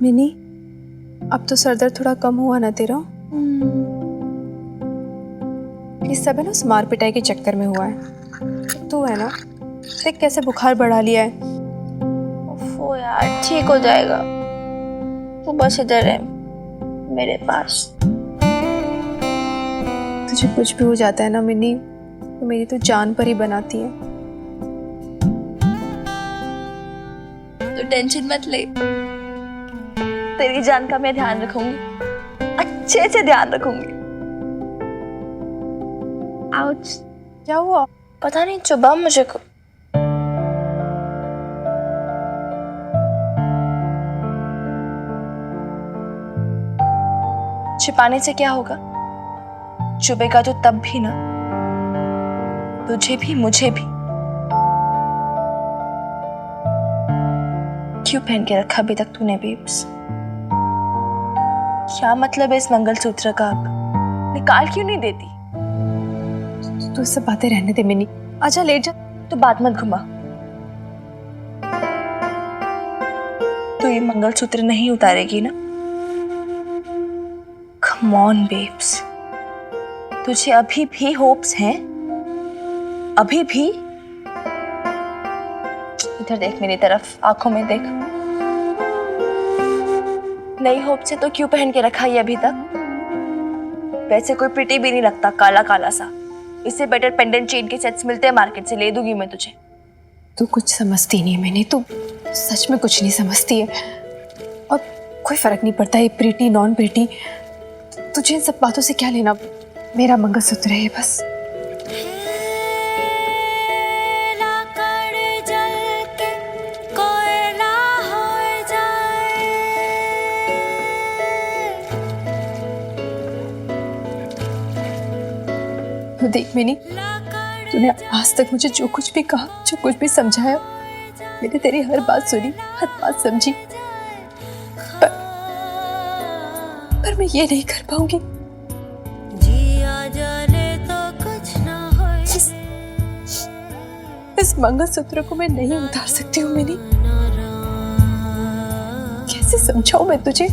Mini, अब तो sir दर्द थोड़ा कम हुआ ना तेरा? ये सब है ना उस मार पिटाई के चक्कर में हुआ है। तू है ना, देख कैसे बुखार बढ़ा लिया है। ओफो यार, ठीक हो जाएगा। तू बस इधर है मेरे पास। तुझे कुछ भी हो जाता है ना मिनी, तो मेरी तो जान पर ही बनाती है। तो टेंशन मत ले, तेरी जान का मैं ध्यान रखूंगी, अच्छे से ध्यान रखूंगी। आउच। क्या हुआ? पता नहीं, चुभा मुझे को। छिपाने से क्या होगा? चुभेगा तो तब भी ना, तुझे भी मुझे भी। क्यों पहन के रखा अभी तक तूने बेब्स? क्या मतलब है इस मंगलसूत्र का? अब निकाल क्यों नहीं देती? तू ये सब बातें रहने दे मिनी, आजा लेट जा। तो बात मत घुमा। तू ये मंगलसूत्र नहीं उतारेगी ना? कम ऑन बेब्स, तुझे अभी भी होप्स हैं? अभी भी? इधर देख मेरी तरफ, आंखों में देख। नई होप से तो क्यों पहन के रखा ये अभी तक? वैसे कोई प्रिटी भी नहीं लगता, काला काला सा। इससे बेटर पेंडेंट चेन के सेट्स मिलते हैं मार्केट से, ले दूंगी मैं तुझे। तू कुछ समझती नहीं है मैंने, तू सच में कुछ नहीं समझती है। और कोई फर्क नहीं पड़ता है प्रीटी नॉन प्रीटी, तुझे इन सब बातों से क्या लेना? मेरा मंगलसूत्र है बस। देख मैंने, तूने आज तक मुझे जो कुछ भी कहा, जो कुछ भी समझाया, मैंने तेरी हर बात सुनी, हर बात समझी। पर मैं ये नहीं कर पाऊंगी। इस मंगलसूत्र को मैं नहीं उतार सकती हूँ मैंने। कैसे समझाऊं मैं तुझे?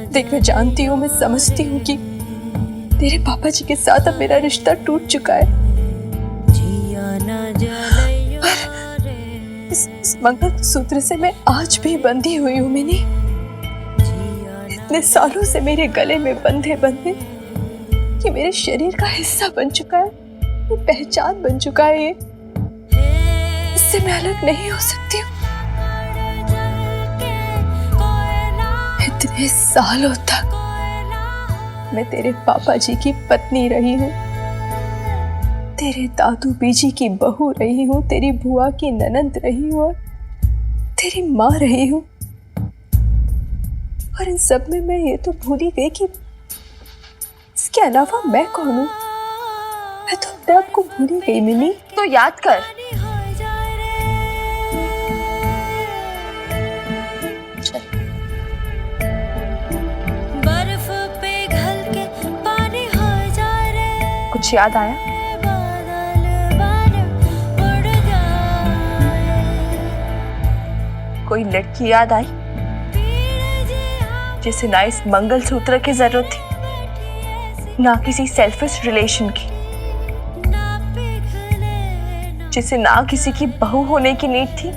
देख मैं जानती हूँ, मैं समझती हूँ कि तेरे पापा जी के साथ अब मेरा रिश्ता टूट चुका है, पर इस मंगलसूत्र से मैं आज भी बंधी हुई हूँ मैंने। इतने सालों से मेरे गले में बंधे बंधे ये मेरे शरीर का हिस्सा बन चुका है, ये पहचान बन चुका है। ये इससे मैं अलग नहीं हो सकती हूँ। इतने सालों तक मैं तेरे पापा जी की पत्नी रही हूँ, तेरे दादू बीजी की बहू रही हूँ, तेरी बुआ की ननंद रही हूँ और तेरी माँ रही हूँ। और इन सब में मैं ये तो भूल ही गई कि इसके अलावा मैं कौन हूँ। मैं तो अपने आप को भूल ही गई मिनी। तो याद कर। बर्फ पिघल के पानी हो जा रे, कुछ याद आया? बादल बन उड़ जाए, कोई लड़की याद आई जिसे ना इस मंगलसूत्र की जरूरत थी, ना किसी सेल्फिश रिलेशन की, जिसे ना किसी की बहू होने की नीड थी,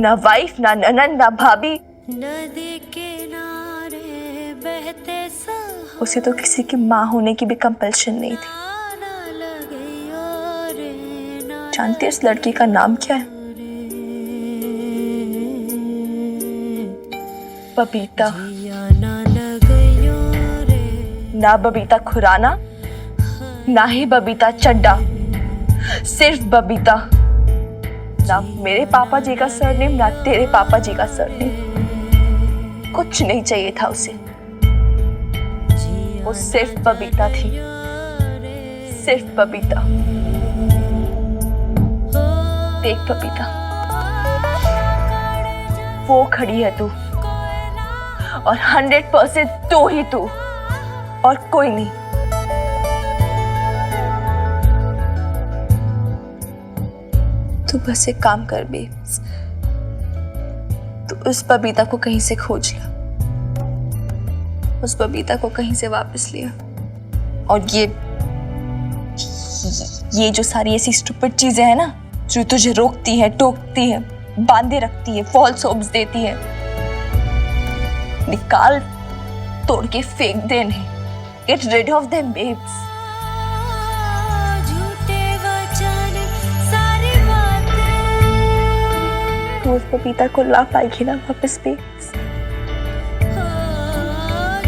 ना वाइफ, ना ननन, ना भाभी। नदी किनारे बहते उसे तो किसी की माँ होने की भी कंपल्शन नहीं थी। जानती है उस लड़की का नाम क्या है? बबीता। ना बबीता खुराना, ना ही बबीता चड्डा, सिर्फ बबीता। ना मेरे पापा जी का सरनेम, ना तेरे पापा जी का सरनेम। कुछ नहीं चाहिए था उसे, वो सिर्फ बबीता थी, सिर्फ बबीता। देख बबीता, वो खड़ी है तू, और 100% तू ही तू, और कोई नहीं। तू बस एक काम कर बेब्स, उस बबीता को कहीं से खोज लिया, उस बबीता को कहीं से वापस लिया। और ये जो सारी ऐसी स्टूपिड चीजें हैं ना, जो तुझे रोकती है, टोकती है, बांधे रखती है, फॉल्स होप्स देती है, निकाल, तोड़ के फेंक दे इन्हें। Get rid of them babes. झूठे वचन सारी बातें, तू उस बबीता को ला पाएगी ना वापस बेब्स?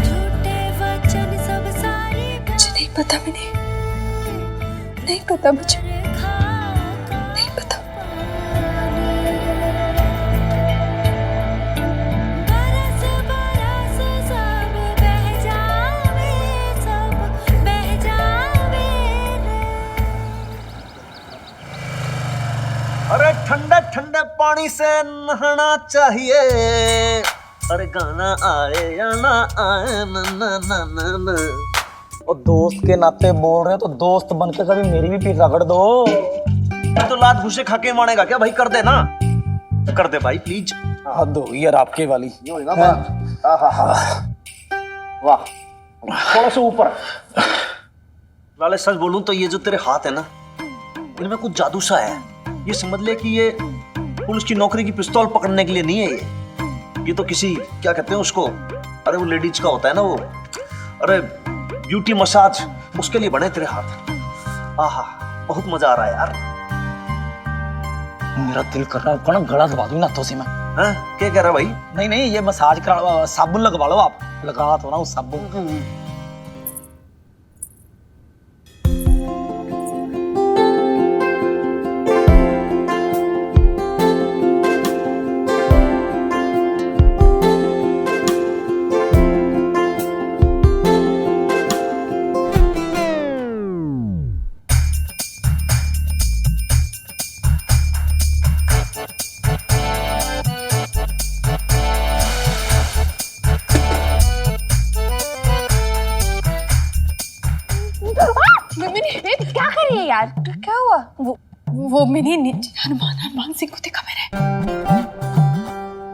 झूठे वचन सब सारी मुझे नहीं पता मैंने, नहीं पता मुझे, नहीं पता। बरस बरस सब बह जावे, सब बह जावे रे। अरे ठंडे ठंडे पानी से नहाना चाहिए। अरे गाना आए या ना आए ना ना ना ना ना। और दोस्त के नाते बोल रहे हो तो दोस्त बनके कभी मेरी भी पीठ रगड़ दो। तो लात घुसे खा के मानेगा क्या भाई? कर दे ना, कर दे भाई प्लीज। हद हो यार आपके वाली। ये होएगा वाह, थोड़ा सा ऊपर। लाले सच बोलूं तो ये जो तेरे हाथ है ना, इनमें कुछ जादू सा है। ये समझ ले कि ये पुलिस की नौकरी की पिस्तौल पकड़ने के लिए नहीं है। ये तो किसी, क्या कहते हैं उसको, अरे वो लेडीज का होता है ना वो, अरे ब्यूटी मसाज, उसके लिए बने तेरे हाथ। आहा, बहुत मजा आ रहा है यार। मेरा दिल कर रहा है ना गला दबा दूं नाथों से मैं। हैं? क्या कह रहा है भाई? नहीं नहीं, ये मसाज करा, साबुन लगवा लो आप। लगा तो ना उस साबुन। क्या कर रही है यार? क्या हुआ? वो मैंने हनुमान सिंह को देखा मैंने।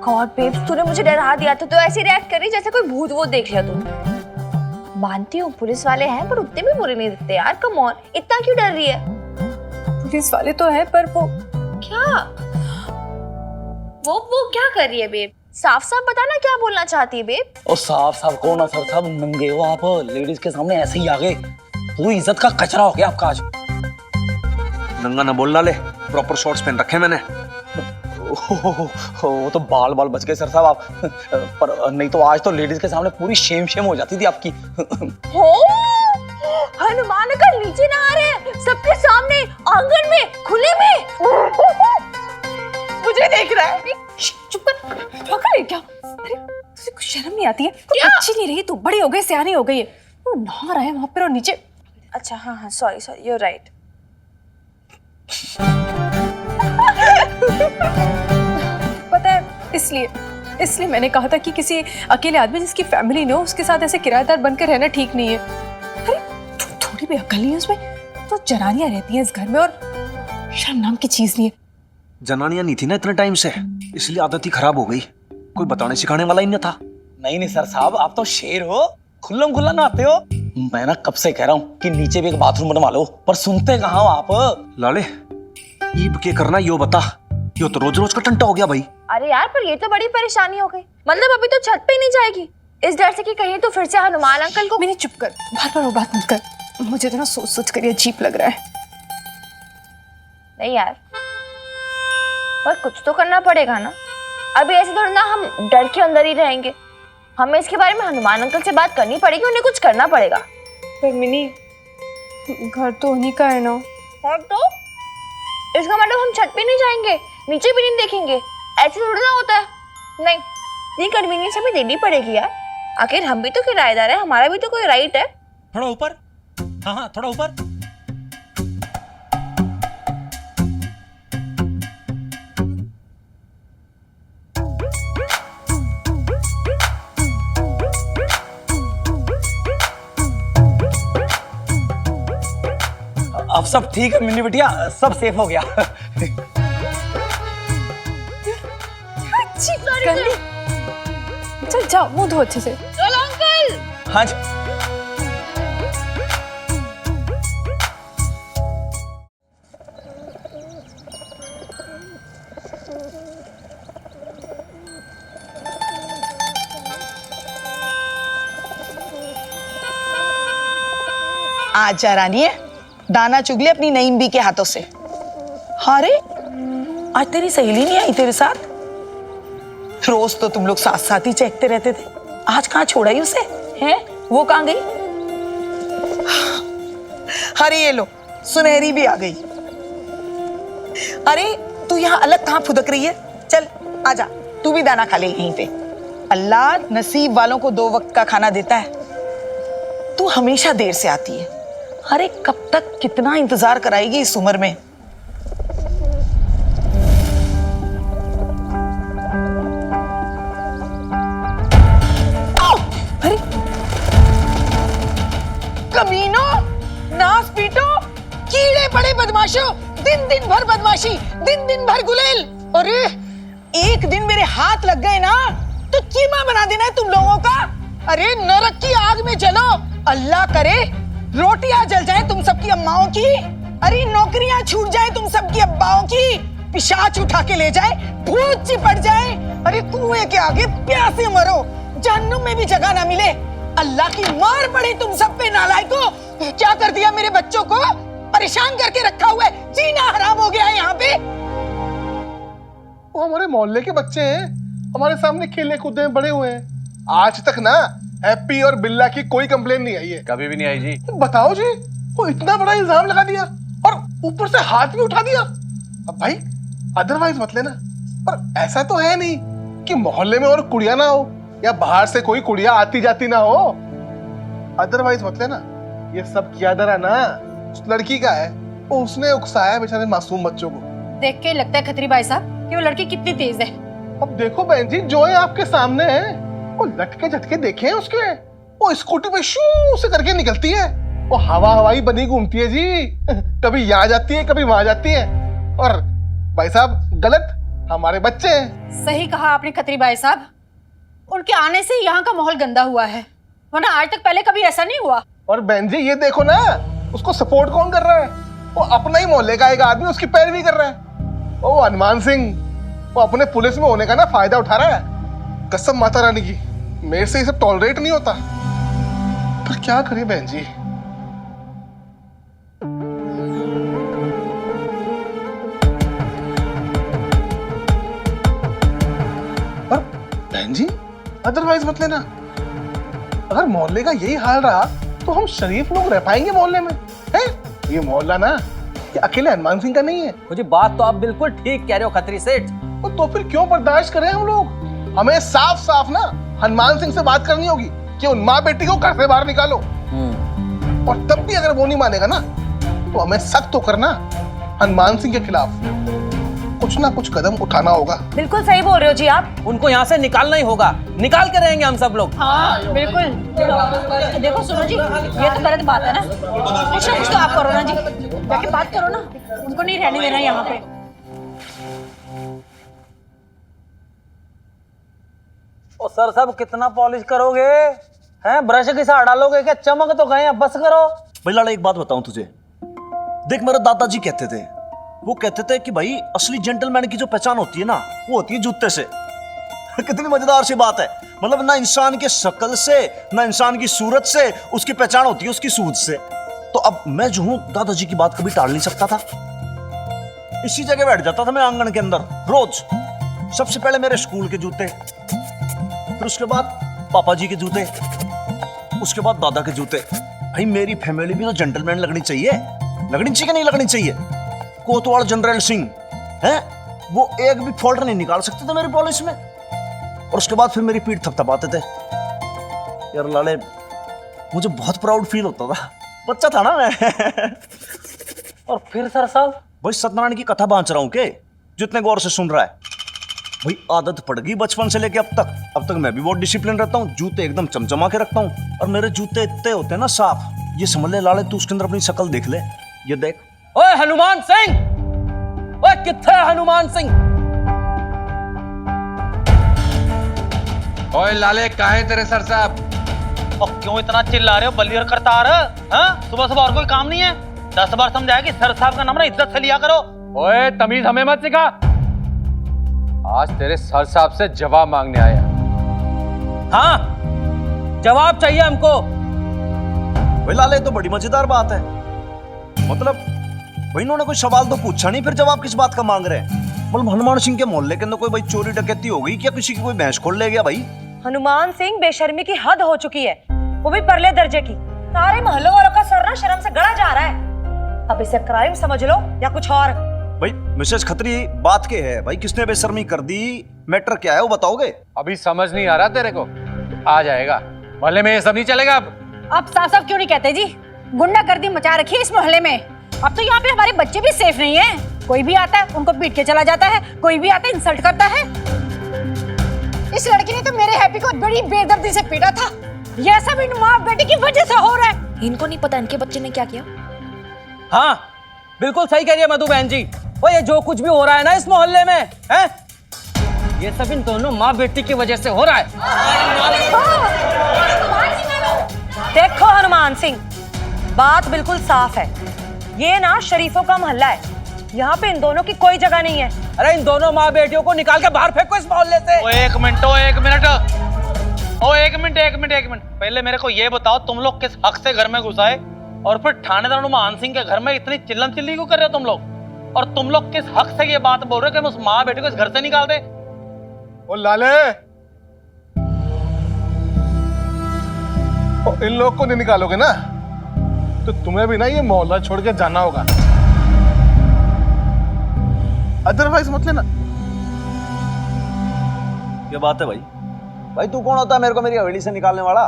गॉड बेब्स, तूने मुझे डरा दिया था। तो ऐसे रिएक्ट कर रही जैसे कोई भूत वो देख लिया तूने। मानती हूँ पुलिस वाले हैं, पर उतने भी बुरे नहीं दिखते यार। कम ऑन, इतना क्यों डर रही है? पुलिस वाले तो है, पर वो क्या? वो क्या कर रही है बेब? साफ साफ बता ना, क्या बोलना चाहती है बेब? और साफ साफ कौन सर साहब, नंगे हो आप लेडीज के सामने ऐसे ही आ गए। पूरी इज्जत का कचरा हो गया आपका आज। नंगा ना बोल डाले, प्रॉपर शॉर्ट्स पहन रखे मैंने। वो तो बाल बाल बच गए सर साहब आप। पर नहीं तो आज तो लेडीज के सामने पूरी शेम हो जाती थी आपकी। हो, हनुमान का नीचे ना आ रहे हैं सबके सामने, आंगन में, खुले में। मुझे देख रहा है। चुप कर, पागल है क्या? अरे तुझे कुछ शर्म नहीं आती है? तू अच्छी नहीं रही, तू बड़ी हो गई, सियानी हो गई है। वो नहा रहा है वहां पर और नीचे। अच्छा हाँ, सॉरी, यू आर राइट। पता है, इसलिए मैंने कहा था कि किसी अकेले आदमी जिसकी फैमिली न हो, उसके साथ ऐसे किराएदार बनकर रहना ठीक नहीं है। अरे थोड़ी भी अकल नहीं है उसमें। तो जनानियां रहती हैं इस घर में और शर्म नाम की चीज नहीं है। जनानियां नहीं थी ना इतने टाइम से, इसलिए आदत ही खराब हो गई। कोई बताने सिखाने वाला ही नहीं था। नहीं सार साहब, आप तो शेर हो, खुल्लम खुल्ला नहाते हो। मैं ना कब से कह रहा हूँ कि नीचे भी एक बाथरूम बनवा लो, पर सुनते कहाँ हो आप? लाले, ईब के करना यो बता, यो तो रोज रोज का टंटा हो गया भाई। अरे यार, पर ये तो बड़ी परेशानी हो गई। मतलब अभी तो छत पे ही नहीं जाएगी, इस डर से कि कहीं तो फिर से हनुमान अंकल को। मैंने चुप कर, बार बार वो बात मत कर। मुझे तो ना सोच कर ये अजीब लग रहा है। नहीं यार, पर कुछ तो करना पड़ेगा ना। अभी ऐसे थोड़ा ना हम डर के अंदर ही रहेंगे। हमें इसके बारे में हनुमान अंकल से बात करनी पड़ेगी, उन्हें कुछ करना पड़ेगा। पर मिनी, घर तो उन्हीं का है ना। और तो इसका मतलब हम छत पे नहीं जाएंगे, नीचे भी नहीं देखेंगे, ऐसे थोड़ा ना होता है। नहीं, ये कन्वीनियंस हमें देनी पड़ेगी यार। आखिर हम भी तो किराएदार है, हमारा भी तो कोई राइट है। थोड़ा ऊपर, हाँ थोड़ा ऊपर। अब सब ठीक है मिन्नी बिटिया, सब सेफ हो गया। सॉरी कर ली। चल जाओ, मुंह धो अच्छे से। चलो अंकल। हाँ जी। आज जा रानी है, दाना चुग ले अपनी नईम बी के हाथों से। हाँ रे, आज तेरी सहेली नहीं आई तेरे साथ? रोज तो तुम लोग साथ साथ ही चहकते रहते थे, आज कहाँ छोड़ा ही उसे? हैं? वो कहाँ गई? अरे ये लो, सुनहरी भी आ गई। अरे तू यहाँ अलग कहाँ फुदक रही है? चल आजा, तू भी दाना खा ले यहीं पे। अल्लाह नसीब वालों को 2 वक्त का खाना देता है। तू हमेशा देर से आती है। अरे कब तक कितना इंतजार कराएगी इस उम्र में? अरे कमीनो, नास पीटो, कीड़े पड़े बदमाशों, दिन दिन भर बदमाशी, दिन दिन भर गुलेल। अरे एक दिन मेरे हाथ लग गए ना तो कीमा बना देना है तुम लोगों का। अरे नरक की आग में जलो, अल्लाह करे रोटियां जल जाए तुम सबकी अम्माओं की। अरे नौकरियां छूट जाए तुम सबकी अब्बाओं की। पिशाच उठा के ले जाए, भूत चिपट जाए। अरे कुएं के आगे प्यासे मरो, जहन्नुम में भी जगह ना मिले। अल्लाह की मार पड़ी तुम सब पे नालायकों। क्या कर दिया मेरे बच्चों को? परेशान करके रखा हुआ है, जीना हराम हो गया है यहाँ पे। वो हमारे मोहल्ले के बच्चे हैं, हमारे सामने खेलने कूदने में बड़े हुए हैं। आज तक ना हैप्पी और बिल्ला की कोई कंप्लेन नहीं आई है। कभी भी नहीं आई जी। बताओ जी, वो इतना बड़ा इल्जाम लगा दिया और ऊपर से हाथ भी उठा दिया। अब भाई अदरवाइज मत लेना, पर ऐसा तो है नहीं कि मोहल्ले में और कुड़िया ना हो या बाहर से कोई कुड़िया आती जाती ना हो। अदरवाइज मत लेना। ये सब किया दरा ना उस लड़की का है, वो उसने उकसाया बेचारे मासूम बच्चों को। देख के लगता है खत्री भाई साहब कि वो लड़की कितनी तेज है। अब देखो बहन जी, जो है आपके सामने है, वो लटके झटके देखे हैं उसके। वो स्कूटी पे शू से करके निकलती है, वो हवा हवाई बनी घूमती है जी। कभी यहाँ जाती है, कभी वहां जाती है। और भाई साहब गलत हमारे बच्चे हैं। सही कहा आपने खत्री भाई साहब, उनके आने से यहाँ का माहौल गंदा हुआ है, वरना आज तक पहले कभी ऐसा नहीं हुआ। और बहन जी ये देखो ना, उसको सपोर्ट कौन कर रहा है? वो अपना ही मोहल्ले का एक आदमी उसकी पैरवी कर रहा है। वो हनुमान सिंह, वो अपने पुलिस में होने का ना फायदा उठा रहा है। कसम माता रानी की, मेरे से ये सब टॉलरेट नहीं होता। पर क्या करें बहन जी। पर बहन जी अदरवाइज मत लेना। अगर मोहल्ले का यही हाल रहा तो हम शरीफ लोग रह पाएंगे मोहल्ले में? हैं? ये मोहल्ला ना ये अकेले हनुमान सिंह का नहीं है। मुझे बात तो आप बिल्कुल ठीक कह रहे हो खत्री सेठ। तो फिर क्यों बर्दाश्त करें हम लोग? हमें साफ साफ ना हनुमान सिंह से बात करनी होगी कि उन माँ बेटी को घर से बाहर निकालो। और तब भी अगर वो नहीं मानेगा ना तो हमें सख्त तो करना हनुमान सिंह के खिलाफ कुछ ना कुछ कदम उठाना होगा। बिल्कुल सही बोल रहे हो जी आप। उनको यहाँ से निकालना ही होगा, निकाल के रहेंगे हम सब लोग। हाँ बिल्कुल। देखो सुनो जी, ये तो गलत बात है ना, कुछ ना कुछ तो आप करो ना जी, जाके बात करो ना, उनको नहीं रहने देना यहाँ पे। ओ सर साहब कितना पॉलिश करोगे हैं? ब्रश के साथ डालोगे क्या? चमक तो गए, बस करो। भाई लाला एक बात बताऊं तुझे, देख मेरे दादाजी कहते थे, वो कहते थे कि भाई असली जेंटलमैन की जो पहचान होती है ना वो होती है जूते से। कितनी मजेदार सी बात है। मतलब ना इंसान के शक्ल से ना इंसान की सूरत से उसकी पहचान होती है उसकी सूझ से। तो अब मैं जो हूं दादाजी की बात कभी टाल नहीं सकता था। इसी जगह बैठ जाता था मैं आंगन के अंदर रोज। सबसे पहले मेरे स्कूल के जूते, फिर उसके बाद पापा जी के जूते, उसके बाद दादा के जूते। भाई मेरी फैमिली भी तो जेंटलमैन लगनी चाहिए, लगनी चाहिए कि नहीं लगनी चाहिए? कोतवाल जनरल सिंह है, वो एक भी फॉल्ट नहीं निकाल सकते थे मेरी पॉलिश में। और उसके बाद फिर मेरी पीठ थपथपाते थे। यार लाले मुझे बहुत प्राउड फील होता था, बच्चा था ना मैं। और फिर सर साहब भाई सत्यनारायण की कथा बांच रहा हूं के जितने गौर से सुन रहा है। भाई आदत पड़ गई बचपन से लेके अब तक मैं भी बहुत डिसिप्लिन रहता हूँ, जूते एकदम चमचमा के रखता हूँ। और मेरे जूते इतने होते हैं ना साफ, ये समझ ले लाले तू उसके अंदर अपनी शक्ल देख ले, ये देख। ओए हनुमान सिंह, ओए किथे हनुमान सिंह? ओए लाले कहाँ है तेरे सर साहब? और क्यों इतना चिल्ला रहे हो बल्ली और करतार? हाँ, सुबह सुबह और कोई काम नहीं है? 10 बार समझाया कि सर साहब का नाम ना इज्जत से लिया करो। ओए तमीज हमें मत सिखा। आज तेरे सर साहब से जवाब मांगने आया। हाँ, जवाब चाहिए हमको। भाई लाले तो बड़ी मजेदार बात है। मतलब भाई इन्होंने कोई सवाल तो पूछा नहीं, फिर जवाब किस बात का मांग रहे हैं? मतलब हनुमान सिंह के मोहल्ले के अंदर कोई भाई चोरी डकैती हो गई क्या? किसी की कोई भैंस खोल ले गया भाई? हनुमान सिंह बेशर्मी की हद हो चुकी है, वो भी परले दर्जे की। सारे मोहल्लों वालों का सर ना शर्म से गड़ा जा रहा है। अब इसे क्राइम समझ लो या कुछ और। भाई मिसेस खत्री, बात क्या है भाई? किसने बेशर्मी कर दी? मैटर क्या है वो बताओगे? अभी समझ नहीं आ रहा तेरे को? आ जाएगा। मोहल्ले में ये सब नहीं चलेगा अब। आप साफ साफ क्यों नहीं कहते जी? गुंडागर्दी मचा रखी है इस मोहल्ले में। अब तो यहाँ पे हमारे बच्चे भी सेफ नहीं है। कोई भी आता है उनको पीट के चला जाता है, कोई भी आता है इंसल्ट करता है। इस लड़की ने तो मेरे हैप्पी को बड़ी बेदर्दी से पीटा था। यह सब इन माँ बेटी की वजह से हो रहा है। इनको नहीं पता इनके बच्चे ने क्या किया। हाँ, बिल्कुल सही कह रही है मधु बहन जी। वो ये जो कुछ भी हो रहा है ना इस मोहल्ले में, है ये सब इन दोनों माँ बेटी की वजह से हो रहा है। देखो हनुमान सिंह, बात बिल्कुल साफ है। ये ना शरीफों का मोहल्ला है, यहाँ पे इन दोनों की कोई जगह नहीं है। अरे इन दोनों माँ बेटियों को निकाल के बाहर फेंको इस मोहल्ले से। एक मिनट पहले मेरे को ये बताओ, तुम लोग किस हक से घर में घुसाए और फिर थानेदार हनुमान सिंह के घर में इतनी चिल्लम चिल्ली क्यों कर रहे हो तुम लोग? और तुम लोग किस हक से ये बात बोल रहे हो कि हम उस माँ बेटी को इस घर से निकाल दे? ओ लाले, ओ इन लोग को नहीं निकालोगे ना तो तुम्हें भी ना ये मोहल्ला छोड़ के जाना होगा, अदरवाइज मत लेना। ये बात है भाई। भाई तू कौन होता है मेरे को मेरी हवेली से निकालने वाला?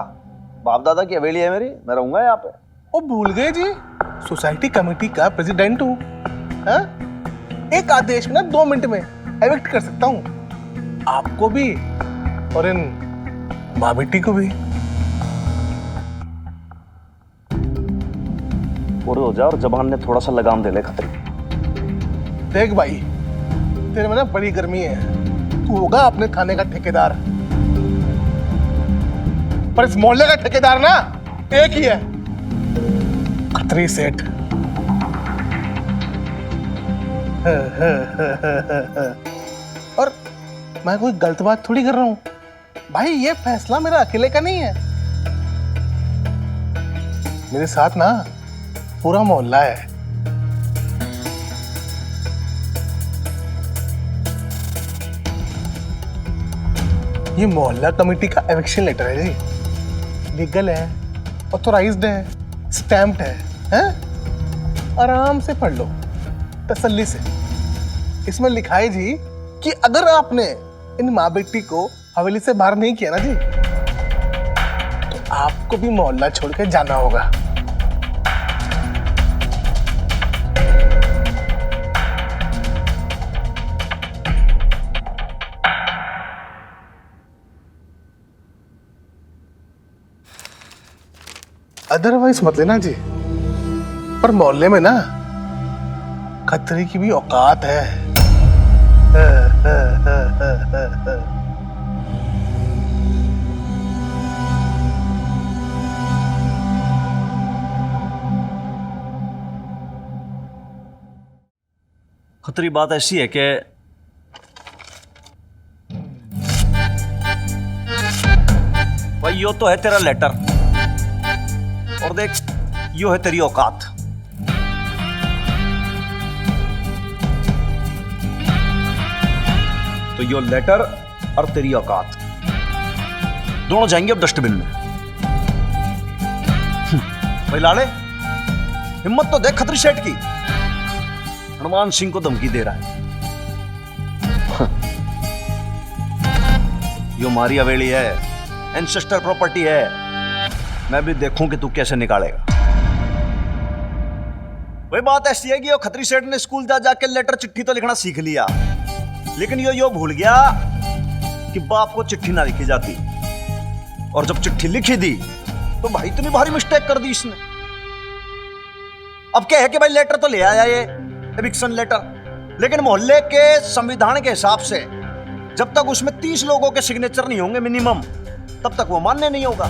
बाप दादा की हवेली है मेरी, मैं रहूंगा यहाँ पे। ओ भूल गए जी, सोसाइटी कमेटी का प्रेसिडेंट हूँ। एक आदेश में ना 2 मिनट में एविक्ट कर सकता हूँ आपको भी और इन माँ बेटी को भी। पूरे हो जा और जबान ने थोड़ा सा लगाम दे ले खतरे। देख भाई, तेरे में ना बड़ी गर्मी है, तू होगा अपने थाने का ठेकेदार, पर इस मोहल्ले का ठेकेदार ना एक ही है, खत्री सेठ। और मैं कोई गलत बात थोड़ी कर रहा हूं भाई, ये फैसला मेरा अकेले का नहीं है, मेरे साथ ना पूरा मोहल्ला है। ये मोहल्ला कमेटी का एविक्शन लेटर है जी, लीगल है, ऑथोराइज्ड है, स्टैम्प्ड है? आराम से पढ़ लो तसल्ली से। इसमें लिखा है जी कि अगर आपने इन माँ बेटी को हवेली से बाहर नहीं किया ना जी तो आपको भी मोहल्ला छोड़ के जाना होगा। अदरवाइज मत लेना जी, पर मोहल्ले में ना खतरे की भी औकात है। खतरी बात ऐसी है कि भाई यो तो है तेरा लेटर और देख यो है तेरी औकात। तो यो लेटर और तेरी औकात दोनों जाएंगे अब डस्टबिन में। भाई लाले, हिम्मत तो देख खतरी सेठ की, हनुमान सिंह को धमकी दे रहा है। यो मारी हवेली है, एंसेस्टर प्रॉपर्टी है, मैं भी देखूं कि तू कैसे निकालेगा। वही बात ऐसी है कि यो खतरी सेठ ने स्कूल जा जाके लेटर चिट्ठी तो लिखना सीख लिया, लेकिन यो भूल गया कि बाप को चिट्ठी ना लिखी जाती। और जब चिट्ठी लिखी दी तो भाई इतनी भारी मिस्टेक कर दी इसने। अब क्या है कि भाई लेटर तो ले आया ये एविक्शन लेटर, लेकिन मोहल्ले के संविधान के हिसाब से जब तक उसमें 30 लोगों के सिग्नेचर नहीं होंगे मिनिमम, तब तक वो मान्य नहीं होगा।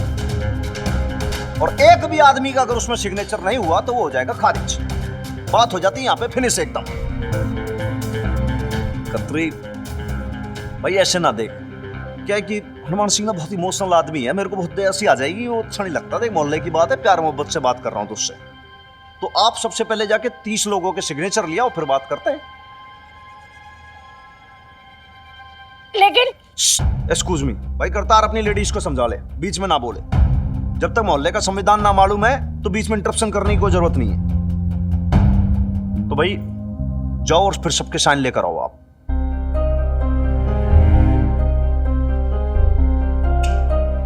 और एक भी आदमी का अगर उसमें सिग्नेचर नहीं हुआ तो वो हो जाएगा खारिज। बात हो जाती है यहाँ पे फिनिश एकदम। खत्री भाई ऐसे ना देख, क्या है कि हनुमान सिंह ना बहुत इमोशनल आदमी है, मेरे को बहुत दया सी आ जाएगी, वो अच्छा नहीं लगता। देख मोहल्ले की बात है, प्यार मोहब्बत से बात कर रहा हूँ तुझसे। तो आप सबसे पहले जाके 30 लोगों के सिग्नेचर लिया और फिर बात करते हैं। लेकिन एक्सक्यूज मी भाई, करतार अपनी लेडीज को समझा ले, बीच में ना बोले। जब तक मोहल्ले का संविधान ना मालूम है तो बीच में इंटरप्शन करने की कोई जरूरत नहीं है। तो भाई जाओ और फिर सबके साइन लेकर आओ आप।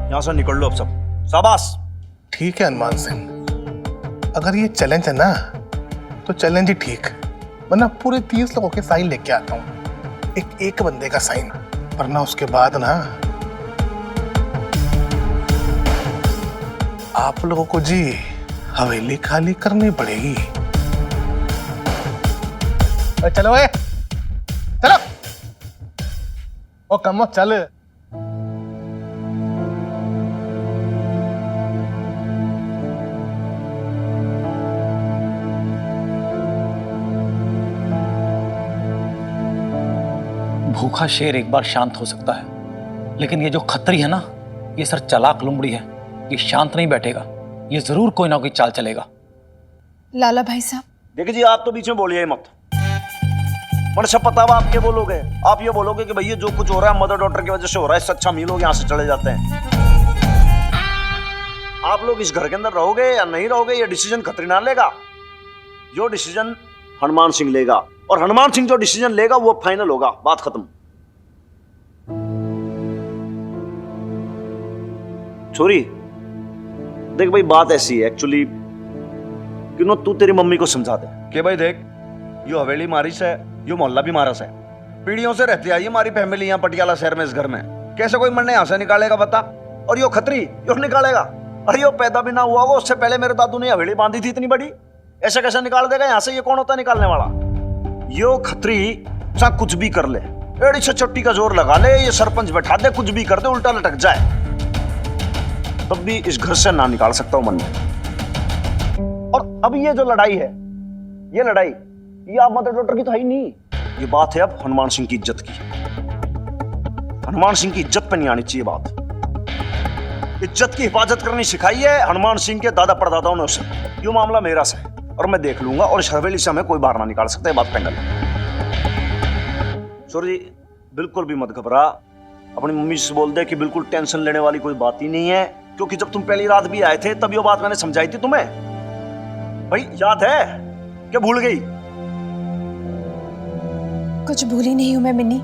यहां से निकल लो अब सब, शाबाश। ठीक है हनुमान सिंह, अगर ये चैलेंज है ना तो चैलेंज ही ठीक, वरना पूरे 30 लोगों के साइन लेके आता हूँ, एक बंदे का साइन, वरना उसके बाद ना आप लोगों को जी हवेली खाली करनी पड़ेगी। चलो भाई चलो, ओ कमो चल। भूखा शेर एक बार शांत हो सकता है, लेकिन ये जो खत्री है ना, ये सर चालाक लुमड़ी है, ये शांत नहीं बैठेगा, ये जरूर कोई ना कोई चाल चलेगा। लाला भाई साहब, देखिए जी, आप तो बीच में बोलिए मत, मन सब पता आप क्या बोलोगे। आप ये बोलोगे कि भैया जो कुछ हो रहा है मदर डॉटर की वजह से हो रहा है, इससे अच्छा हम लोग यहाँ से चले जाते हैं। आप लोग इस घर के अंदर रहोगे या नहीं रहोगे, ये डिसीजन खत्री ना लेगा, जो डिसीजन हनुमान सिंह लेगा, और हनुमान सिंह जो डिसीजन लेगा वो फाइनल होगा, बात खत्म। छोरी देख भाई, बात ऐसी है एक्चुअली कि नो तू तेरी मम्मी को समझा दे कि भाई देख, यो हवेली मारी से, यो मोहल्ला भी मारा से, पीढ़ियों से रहती आई हमारी फैमिली यहाँ पटियाला शहर में, इस घर में कैसे कोई मरने यहाँ से निकालेगा बता। और यो खत्री यो निकालेगा, अरे यो पैदा भी ना हुआ होगा, उससे पहले मेरे दादू ने हवेली बांधी थी इतनी बड़ी, ऐसे कैसे निकाल देगा यहाँ से। ये कौन होता है निकालने वाला? यो खत्री चाहे कुछ भी कर ले, एड़ी से चट्टी का जोर लगा ले, ये सरपंच बैठा दे, कुछ भी कर दे, उल्टा लटक जाए, तब भी इस घर से ना निकाल सकता हूं मन में। और अब ये जो लड़ाई है, ये लड़ाई ये आप मदर डॉटर की तो है ही नहीं, ये बात है अब हनुमान सिंह की इज्जत की। हनुमान सिंह की इज्जत पे नहीं आनी चाहिए बात। इज्जत की हिफाजत करनी सिखाई है हनुमान सिंह के दादा परदादाओं ने उसे। ये मामला मेरा से है और मैं देख लूंगा, और इस हवेली से हमें कोई बाहर ना निकाल सकता है, बात फाइनल। सॉरी, बिल्कुल भी मत घबरा, अपनी मम्मी से बोल दे कि बिल्कुल टेंशन लेने वाली कोई बात ही नहीं है, क्योंकि जब तुम पहली रात भी आए थे तब ये बात मैंने समझाई थी तुम्हें। भाई याद है क्या भूल गई? कुछ भूली नहीं हूं मैं मिन्नी।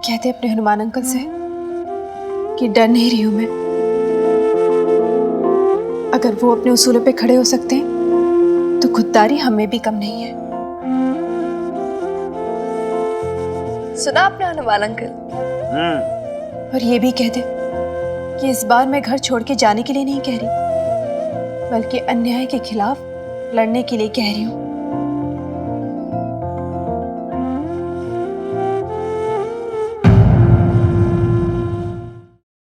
कहते अपने हनुमान अंकल से कि डर नहीं रही हूं मैं। अगर वो अपने उसूलों पे खड़े हो सकते हैं तो खुददारी हमें भी कम नहीं है। सुना आपने हनुमान अंकल? और ये भी कह दे कि इस बार मैं घर छोड़ के जाने के लिए नहीं कह रही, बल्कि अन्याय के खिलाफ लड़ने के लिए कह रही हूँ।